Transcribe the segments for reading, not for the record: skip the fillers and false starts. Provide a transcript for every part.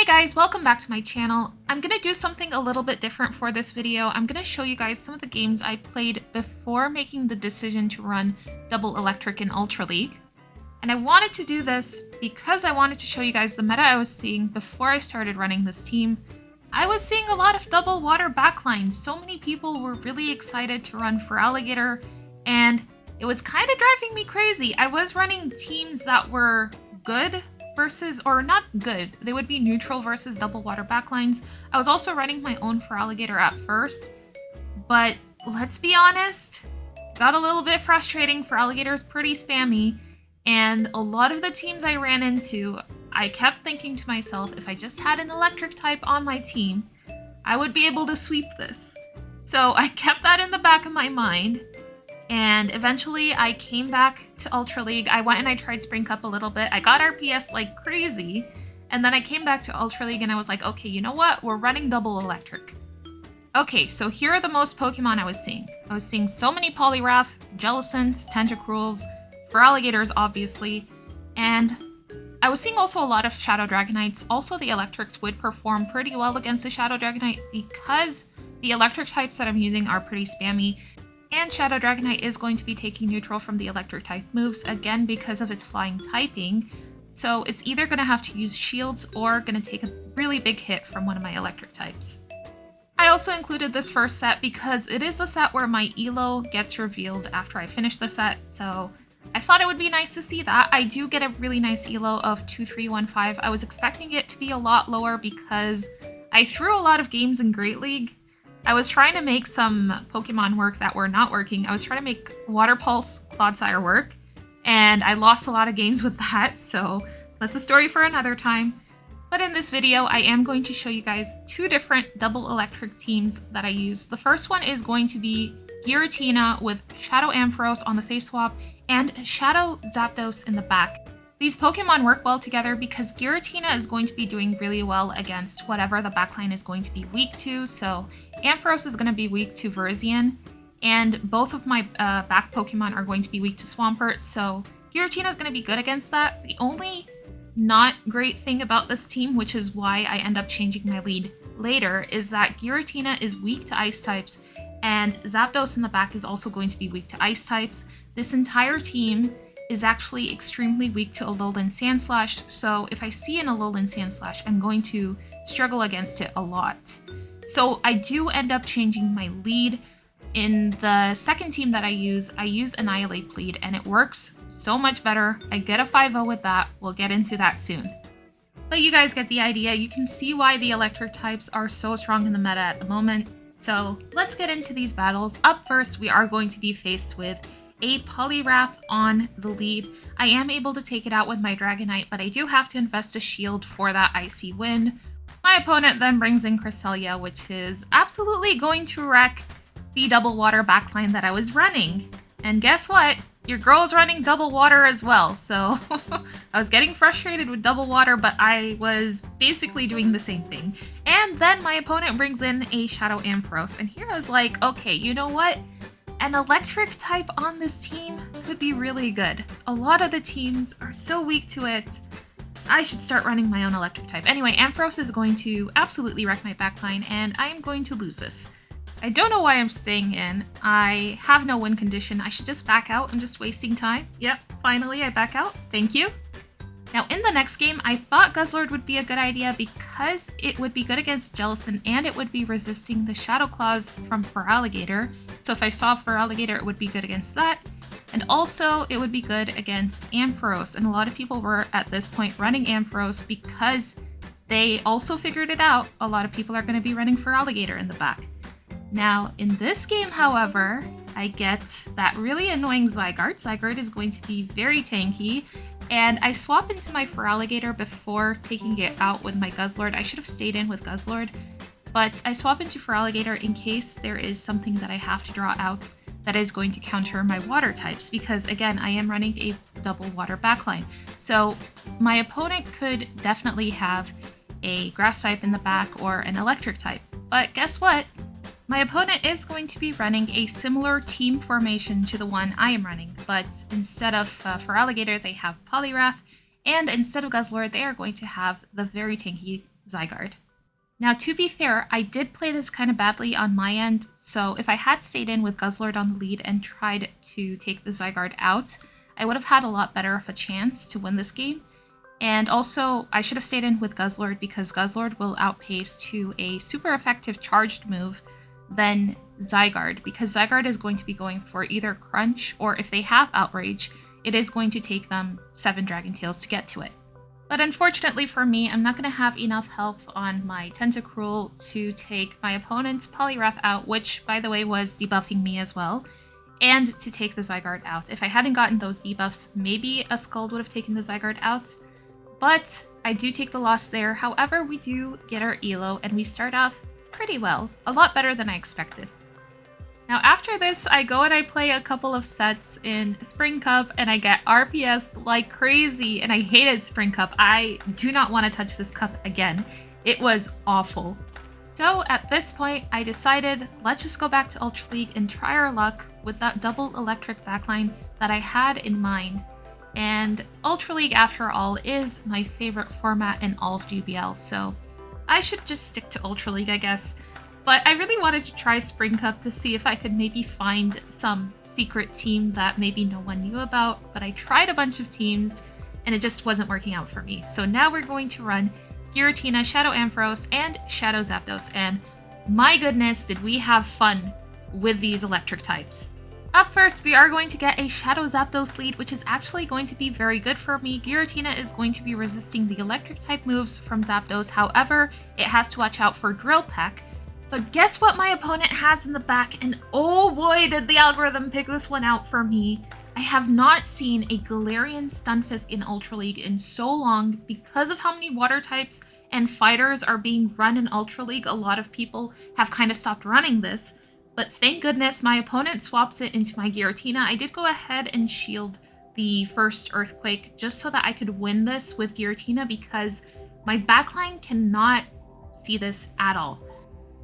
Hey guys, welcome back to my channel. I'm going to do something a little bit different for this video. I'm going to show you guys some of the games I played before making the decision to run Double Electric in Ultra League. And I wanted to do this because I wanted to show you guys the meta I was seeing before I started running this team. I was seeing a lot of double water backlines. So many people were really excited to run for Alligator, and it was kind of driving me crazy. I was running teams that were good versus, or not good, they would be neutral versus double water backlines. I was also running my own for Alligator at first, but let's be honest, got a little bit frustrating. For Alligator is pretty spammy, and a lot of the teams I ran into, I kept thinking to myself, if I just had an electric type on my team, I would be able to sweep this. So I kept that in the back of my mind. And eventually I came back to Ultra League. I went and I tried Spring Cup a little bit. I got RPS like crazy. And then I came back to Ultra League and I was like, okay, you know what? We're running double electric. Okay, so here are the most Pokemon I was seeing. I was seeing so many Poliwraths, Jellicents, Tentacruels, for Alligators obviously. And I was seeing also a lot of Shadow Dragonites. Also the electrics would perform pretty well against the Shadow Dragonite because the electric types that I'm using are pretty spammy. And Shadow Dragonite is going to be taking neutral from the electric type moves, again because of its flying typing. So it's either going to have to use shields or going to take a really big hit from one of my electric types. I also included this first set because it is the set where my ELO gets revealed after I finish the set, so I thought it would be nice to see that. I do get a really nice ELO of 2315. I was expecting it to be a lot lower because I threw a lot of games in Great League. I was trying to make some Pokemon work that were not working. I was trying to make Water Pulse Clodsire work, and I lost a lot of games with that, so that's a story for another time. But in this video, I am going to show you guys two different double electric teams that I use. The first one is going to be Giratina with Shadow Ampharos on the safe swap and Shadow Zapdos in the back. These Pokemon work well together because Giratina is going to be doing really well against whatever the backline is going to be weak to. So Ampharos is going to be weak to Verzian, and both of my back Pokemon are going to be weak to Swampert. So Giratina is going to be good against that. The only not great thing about this team, which is why I end up changing my lead later, is that Giratina is weak to Ice types, and Zapdos in the back is also going to be weak to Ice types. This entire team is actually extremely weak to Alolan Sandslash, so if I see an Alolan Sandslash, I'm going to struggle against it a lot. So I do end up changing my lead. In the second team that I use Annihilate Plead, and it works so much better. I get a 5-0 with that. We'll get into that soon. But you guys get the idea. You can see why the electric types are so strong in the meta at the moment. So let's get into these battles. Up first, we are going to be faced with a Poliwrath on the lead. I am able to take it out with my Dragonite, but I do have to invest a shield for that Icy Wind. My opponent then brings in Cresselia, which is absolutely going to wreck the double water backline that I was running. And guess what? Your girl's running double water as well. So I was getting frustrated with double water, but I was basically doing the same thing. And then my opponent brings in a Shadow Ampharos. And here I was like, okay, you know what? An electric type on this team could be really good. A lot of the teams are so weak to it. I should start running my own electric type. Anyway, Ampharos is going to absolutely wreck my backline, and I am going to lose this. I don't know why I'm staying in. I have no win condition. I should just back out. I'm just wasting time. Yep, finally I back out. Thank you. Now in the next game, I thought Guzzlord would be a good idea because it would be good against Jellicent and it would be resisting the Shadow Claws from Feraligatr. So if I saw Feraligatr, it would be good against that. And also it would be good against Ampharos. And a lot of people were at this point running Ampharos because they also figured it out. A lot of people are going to be running Feraligatr in the back. Now in this game, however, I get that really annoying Zygarde. Zygarde is going to be very tanky. And I swap into my Feraligatr before taking it out with my Guzzlord. I should have stayed in with Guzzlord, but I swap into Feraligatr in case there is something that I have to draw out that is going to counter my water types, because again, I am running a double water backline. So my opponent could definitely have a grass type in the back or an electric type. But guess what? My opponent is going to be running a similar team formation to the one I am running, but instead of Feraligatr, they have Poliwrath, and instead of Guzzlord, they are going to have the very tanky Zygarde. Now, to be fair, I did play this kind of badly on my end, so if I had stayed in with Guzzlord on the lead and tried to take the Zygarde out, I would have had a lot better of a chance to win this game. And also, I should have stayed in with Guzzlord because Guzzlord will outpace to a super effective charged move than Zygarde, because Zygarde is going to be going for either Crunch, or if they have Outrage, it is going to take them 7 Dragon Tails to get to it. But unfortunately for me, I'm not going to have enough health on my Tentacruel to take my opponent's Poliwrath out, which, by the way, was debuffing me as well, and to take the Zygarde out. If I hadn't gotten those debuffs, maybe a Scald would have taken the Zygarde out, but I do take the loss there. However, we do get our elo, and we start off pretty well. A lot better than I expected. Now after this, I go and I play a couple of sets in Spring Cup, and I get RPS like crazy, and I hated Spring Cup. I do not want to touch this cup again. It was awful. So at this point, I decided, let's just go back to Ultra League and try our luck with that double electric backline that I had in mind. And Ultra League, after all, is my favorite format in all of GBL, so I should just stick to Ultra League, I guess. But I really wanted to try Spring Cup to see if I could maybe find some secret team that maybe no one knew about, but I tried a bunch of teams and it just wasn't working out for me. So now we're going to run Giratina, Shadow Ampharos, and Shadow Zapdos, and my goodness, did we have fun with these electric types. Up first, we are going to get a Shadow Zapdos lead, which is actually going to be very good for me. Giratina is going to be resisting the electric type moves from Zapdos. However, it has to watch out for Drill Peck. But guess what my opponent has in the back? And oh boy, did the algorithm pick this one out for me. I have not seen a Galarian Stunfisk in Ultra League in so long because of how many water types and fighters are being run in Ultra League. A lot of people have kind of stopped running this. But thank goodness my opponent swaps it into my Giratina. I did go ahead and shield the first Earthquake just so that I could win this with Giratina because my backline cannot see this at all.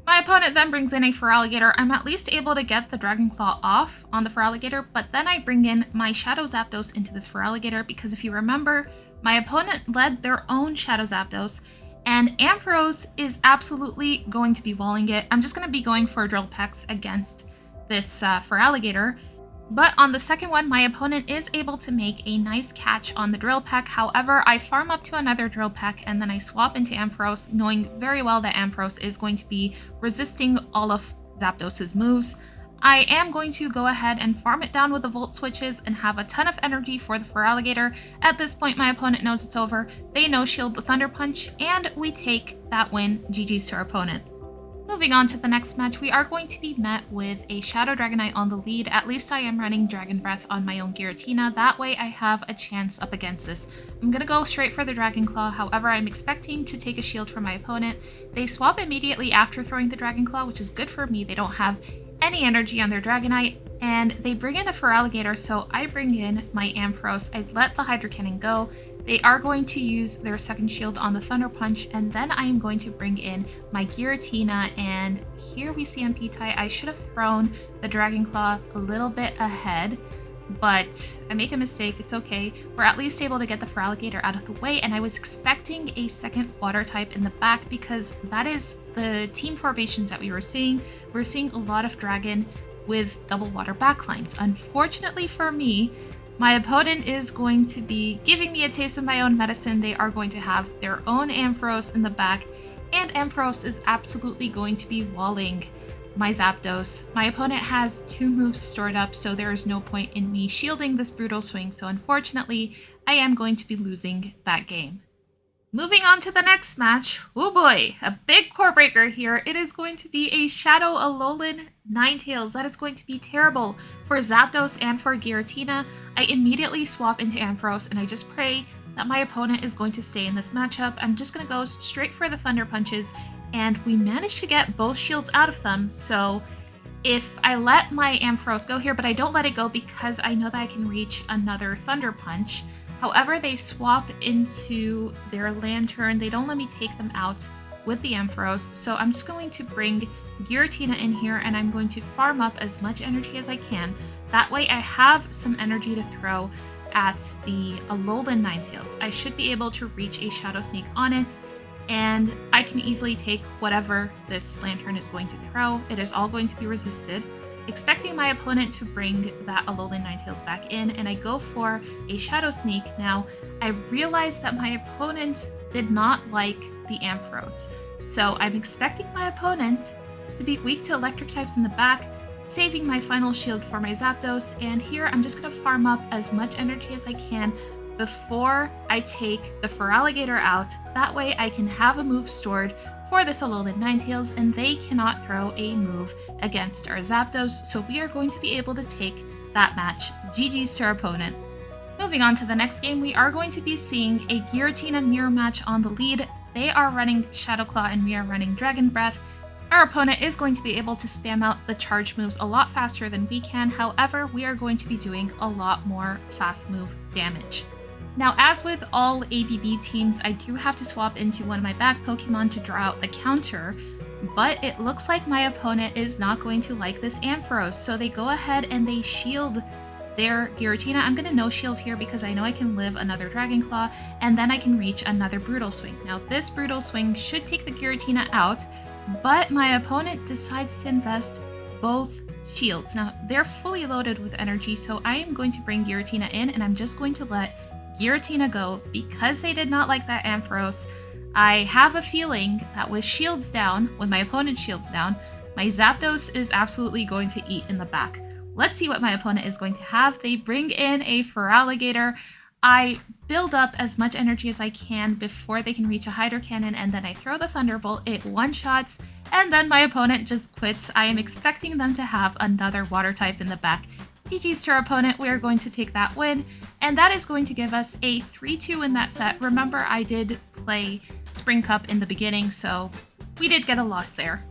My opponent then brings in a Feraligatr. I'm at least able to get the Dragon Claw off on the Feraligatr, but then I bring in my Shadow Zapdos into this Feraligatr because if you remember, my opponent led their own Shadow Zapdos, and Ampharos is absolutely going to be walling it. I'm just going to be going for Drill Pecks against this Feraligatr. But on the second one, my opponent is able to make a nice catch on the Drill Peck. However, I farm up to another Drill Peck and then I swap into Ampharos, knowing very well that Ampharos is going to be resisting all of Zapdos' moves. I am going to go ahead and farm it down with the Volt Switches and have a ton of energy for the Feraligatr. At this point, my opponent knows it's over. They no-shield the Thunder Punch, and we take that win. GG's to our opponent. Moving on to the next match, we are going to be met with a Shadow Dragonite on the lead. At least I am running Dragon Breath on my own Giratina. That way I have a chance up against this. I'm going to go straight for the Dragon Claw. However, I'm expecting to take a shield from my opponent. They swap immediately after throwing the Dragon Claw, which is good for me. They don't have any energy on their Dragonite, and they bring in a Feraligatr, so I bring in my Ampharos. I let the Hydro Cannon go. They are going to use their second shield on the Thunder Punch, and then I am going to bring in my Giratina, and here we see MP-Tai. I should have thrown the Dragon Claw a little bit ahead, but I make a mistake. It's okay. We're at least able to get the Feraligatr out of the way, and I was expecting a second water type in the back because that is the team formations that we were seeing. We're seeing a lot of Dragon with double water backlines. Unfortunately for me, my opponent is going to be giving me a taste of my own medicine. They are going to have their own Ampharos in the back, and Ampharos is absolutely going to be walling my Zapdos. My opponent has 2 moves stored up, so there is no point in me shielding this Brutal Swing, so unfortunately, I am going to be losing that game. Moving on to the next match. Oh boy, a big core breaker here. It is going to be a Shadow Alolan Ninetales. That is going to be terrible for Zapdos and for Giratina. I immediately swap into Ampharos and I just pray that my opponent is going to stay in this matchup. I'm just going to go straight for the Thunder Punches, and we managed to get both shields out of them. So if I let my Ampharos go here, but I don't let it go because I know that I can reach another Thunder Punch. However, they swap into their Lantern. They don't let me take them out with the Ampharos, so I'm just going to bring Giratina in here and I'm going to farm up as much energy as I can. That way I have some energy to throw at the Alolan Ninetales. I should be able to reach a Shadow Sneak on it, and I can easily take whatever this Lantern is going to throw. It is all going to be resisted, expecting my opponent to bring that Alolan Ninetales back in, and I go for a Shadow Sneak. Now, I realize that my opponent did not like the Ampharos, so I'm expecting my opponent to be weak to electric types in the back, saving my final shield for my Zapdos, and here I'm just going to farm up as much energy as I can before I take the Feraligatr out. That way I can have a move stored for this Alolan Ninetales, and they cannot throw a move against our Zapdos, so we are going to be able to take that match. GG's to our opponent. Moving on to the next game, we are going to be seeing a Giratina mirror match on the lead. They are running Shadow Claw and we are running Dragon Breath. Our opponent is going to be able to spam out the charge moves a lot faster than we can. However, we are going to be doing a lot more fast move damage. Now, as with all ABB teams, I do have to swap into one of my back Pokemon to draw out the counter, but it looks like my opponent is not going to like this Ampharos, so they go ahead and they shield their Giratina. I'm going to no shield here because I know I can live another Dragon Claw, and then I can reach another Brutal Swing. Now, this Brutal Swing should take the Giratina out, but my opponent decides to invest both shields. Now, they're fully loaded with energy, so I am going to bring Giratina in, and I'm just going to let Giratina go because they did not like that Ampharos. I have a feeling that with shields down, with my opponent's shields down, my Zapdos is absolutely going to eat in the back. Let's see what my opponent is going to have. They bring in a Feraligatr. I build up as much energy as I can before they can reach a Hydro Cannon, and then I throw the Thunderbolt. It one-shots, and then my opponent just quits. I am expecting them to have another water type in the back. GG's to our opponent. We are going to take that win, and that is going to give us a 3-2 in that set. Remember, I did play Spring Cup in the beginning, so we did get a loss there.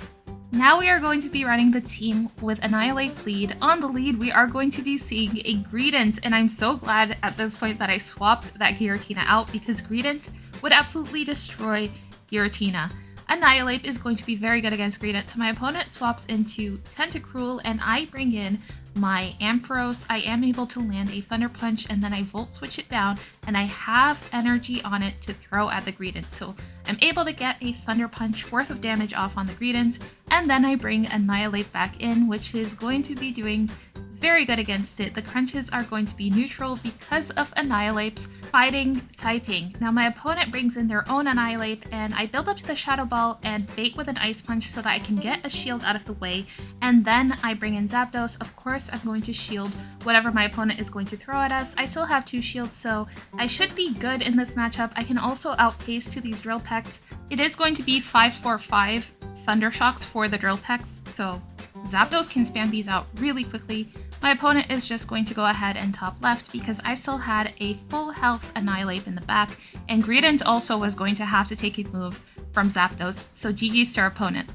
Now we are going to be running the team with Annihilate lead. On the lead, we are going to be seeing a Greedent, and I'm so glad at this point that I swapped that Giratina out because Greedent would absolutely destroy Giratina. Annihilate is going to be very good against Greedent, so my opponent swaps into Tentacruel, and I bring in my Ampharos. I am able to land a Thunder Punch, and then I Volt Switch it down, and I have energy on it to throw at the Greedent. So I'm able to get a Thunder Punch worth of damage off on the Greedent, and then I bring Annihilate back in, which is going to be doing very good against it. The crunches are going to be neutral because of Annihilate's fighting typing. Now my opponent brings in their own Annihilate, and I build up to the Shadow Ball and bait with an Ice Punch so that I can get a shield out of the way, and then I bring in Zapdos. Of course, I'm going to shield whatever my opponent is going to throw at us. I still have 2 shields, so I should be good in this matchup. I can also outpace to these Drill Pecks. It is going to be 5-4-5 Thunder Shocks for the Drill Pecks, so Zapdos can spam these out really quickly. My opponent is just going to go ahead and top left because I still had a full health Annihilate in the back, and Greedent also was going to have to take a move from Zapdos, so GG's to our opponent.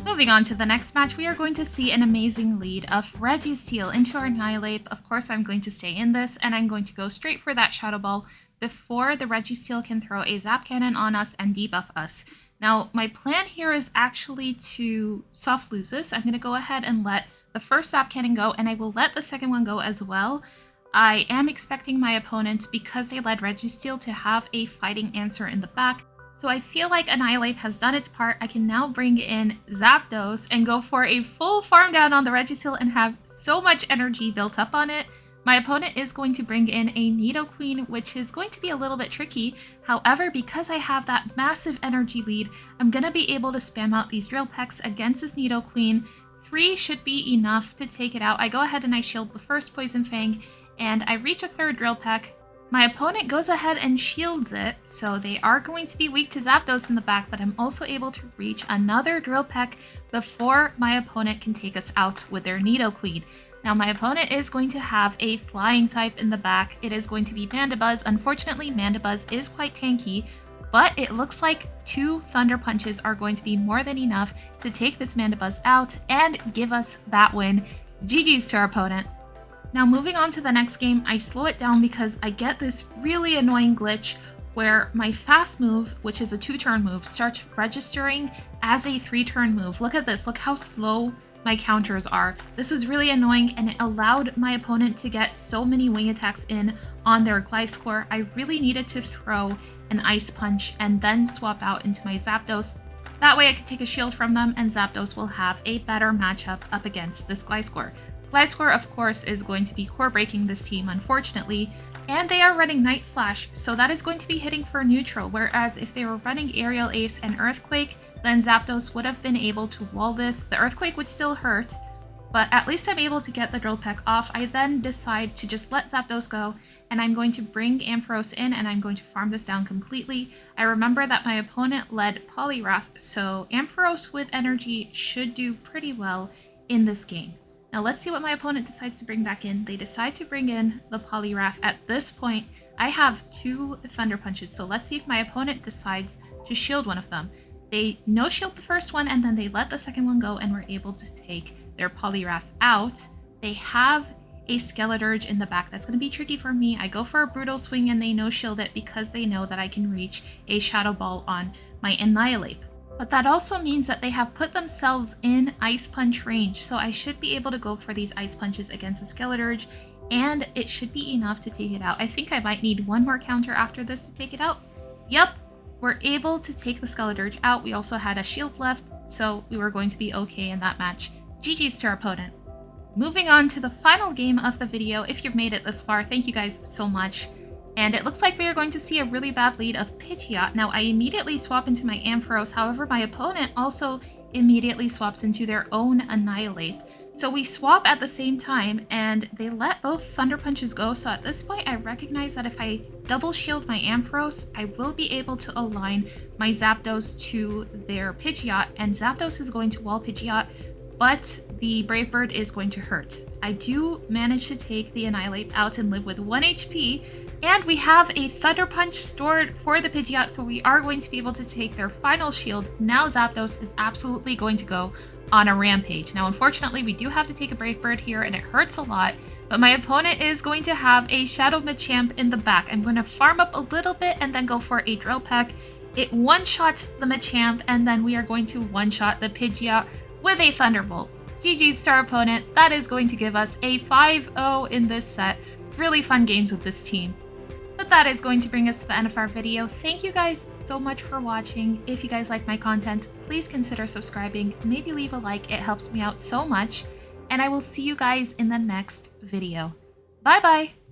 Moving on to the next match, we are going to see an amazing lead of Registeel into our Annihilate. Of course, I'm going to stay in this, and I'm going to go straight for that Shadow Ball before the Registeel can throw a Zap Cannon on us and debuff us. Now, my plan here is actually to soft lose this. I'm going to go ahead and let the first Zap Cannon go, and I will let the second one go as well. I am expecting my opponent, because they led Registeel, to have a fighting answer in the back. So I feel like Annihilate has done its part. I can now bring in Zapdos and go for a full farm down on the Registeel and have so much energy built up on it. My opponent is going to bring in a Nidoqueen, which is going to be a little bit tricky. However, because I have that massive energy lead, I'm going to be able to spam out these Drill Pecks against this Nidoqueen. 3 should be enough to take it out. I go ahead and I shield the first Poison Fang, and I reach a third Drill Peck. My opponent goes ahead and shields it, so they are going to be weak to Zapdos in the back, but I'm also able to reach another Drill Peck before my opponent can take us out with their Nidoqueen. Now my opponent is going to have a flying type in the back. It is going to be Mandibuzz. Unfortunately, Mandibuzz is quite tanky, but it looks like 2 Thunder Punches are going to be more than enough to take this Mandibuzz out and give us that win. GG's to our opponent. Now moving on to the next game, I slow it down because I get this really annoying glitch where my fast move, which is a 2-turn move, starts registering as a 3-turn move. Look at this, look how slow my counters are. This was really annoying, and it allowed my opponent to get so many wing attacks in on their Gliscor. I really needed to throw an Ice Punch and then swap out into my Zapdos. That way I can take a shield from them and Zapdos will have a better matchup up against this Gliscor. Gliscor, of course, is going to be core breaking this team, unfortunately, and they are running Night Slash, so that is going to be hitting for neutral, whereas if they were running Aerial Ace and Earthquake, then Zapdos would have been able to wall this. The Earthquake would still hurt, but at least I'm able to get the Drill Peck off. I then decide to just let Zapdos go, and I'm going to bring Ampharos in, and I'm going to farm this down completely. I remember that my opponent led Poliwrath, so Ampharos with energy should do pretty well in this game. Now let's see what my opponent decides to bring back in. They decide to bring in the Poliwrath. At this point, I have 2 Thunder Punches, so let's see if my opponent decides to shield one of them. They no-shield the first one, and then they let the second one go, and were able to take their Poliwrath out. They have a Skeleturge in the back. That's going to be tricky for me. I go for a Brutal Swing, and they no-shield it because they know that I can reach a Shadow Ball on my Annihilate. But that also means that they have put themselves in Ice Punch range, so I should be able to go for these Ice Punches against the Skeleturge, and it should be enough to take it out. I think I might need one more counter after this to take it out. Yep, we're able to take the Skeleturge out. We also had a shield left, so we were going to be okay in that match. GG's to our opponent. Moving on to the final game of the video. If you've made it this far, thank you guys so much. And it looks like we are going to see a really bad lead of Pidgeot. Now, I immediately swap into my Ampharos. However, my opponent also immediately swaps into their own Annihilate. So we swap at the same time, and they let both Thunder Punches go. So at this point, I recognize that if I double shield my Ampharos, I will be able to align my Zapdos to their Pidgeot, and Zapdos is going to wall Pidgeot, but the Brave Bird is going to hurt. I do manage to take the Annihilate out and live with 1 HP, and we have a Thunder Punch stored for the Pidgeot, so we are going to be able to take their final shield. Now Zapdos is absolutely going to go on a rampage. Now, unfortunately, we do have to take a Brave Bird here, and it hurts a lot, but my opponent is going to have a Shadow Machamp in the back. I'm going to farm up a little bit and then go for a Drill Peck. It one-shots the Machamp, and then we are going to one-shot the Pidgeot with a Thunderbolt. GG's to our opponent. That is going to give us a 5-0 in this set. Really fun games with this team. But that is going to bring us to the end of our video. Thank you guys so much for watching. If you guys like my content, please consider subscribing. Maybe leave a like. It helps me out so much. And I will see you guys in the next video. Bye bye!